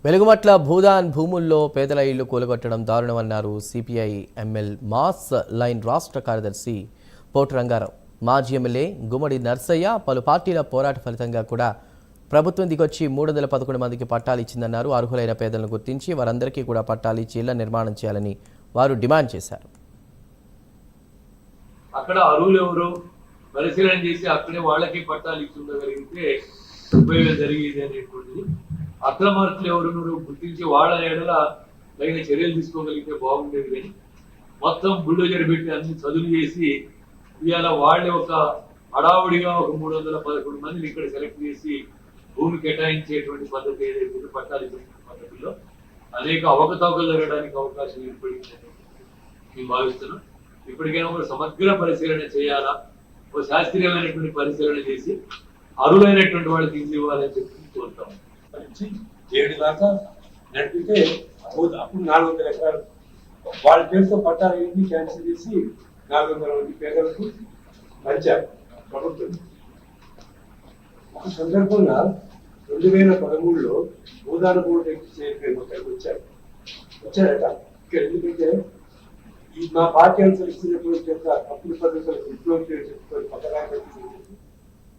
వెలుగుమట్ల భూదాన్ భూముల్లో పేదల ఇళ్లు కూలగొట్టడం దారుణమన్నారు సిపిఐ ఎంఎల్ మాస్ లైన్ రాష్ట్ర కార్యదర్శి పోటు రంగారావు. మాజీ ఎమ్మెల్యే గుమ్మడి నర్సయ్య పలు పార్టీల పోరాట ఫలితంగా కూడా ప్రభుత్వం దిగొచ్చి 311 మందికి పట్టాలు ఇచ్చిందన్నారు. అర్హులైన పేదలను గుర్తించి వారందరికీ కూడా పట్టాలు ఇచ్చి ఇళ్ల నిర్మాణం చేయాలని వారు డిమాండ్ చేశారు. అక్కడ అర్హులు ఎవరు పరిశీలన చేసి అక్కడే వాళ్ళకి పట్టాలు ఇచ్చి ఉండగలిగితే ఉపయోగం జరిగేది అనేటువంటిది. అక్రమార్కులు ఎవరు గుర్తించి వాళ్ళ ఏడల తగిన చర్యలు తీసుకోగలిగితే బాగుండేది. కానీ మొత్తం బుల్డోజర్ పెట్టి అన్ని చదువు చేసి ఇవాళ వాళ్ళే ఒక హడావుడిగా ఒక 311 మందిని ఇక్కడ సెలెక్ట్ చేసి భూమి కేటాయించేటువంటి పద్ధతి ఏదైతే పట్టాలు ఇచ్చే పద్ధతిలో అనేక అవకతవకలు జరగడానికి అవకాశం ఏర్పడిందని మేము భావిస్తున్నాం. ఇప్పటికైనా ఒక సమగ్ర పరిశీలన చేయాలా, ఒక శాస్త్రీయమైనటువంటి పరిశీలన చేసి అర్హులైనటువంటి వాళ్ళకి ఇల్లు ఇవ్వాలని చెప్పి కోరుతాం. 7 దాకా నడిపితే అప్పుడు 400 ఎకరాలు వాళ్ళ పేరుతో పట్టాలు క్యాన్సిల్ చేసి 400 మంది పేదలకు పంచారు ప్రభుత్వం. ఒక సందర్భంగా 2013లో భూదాన బోర్డు చైర్మన్ ఒకరికి వచ్చారట ఇక్కడ. ఎందుకంటే ఈ మా పార్టీ అనుసరిస్తున్నటువంటి అప్పుల పద్ధతులకు విప్లవం చెప్పుకొని పక్కన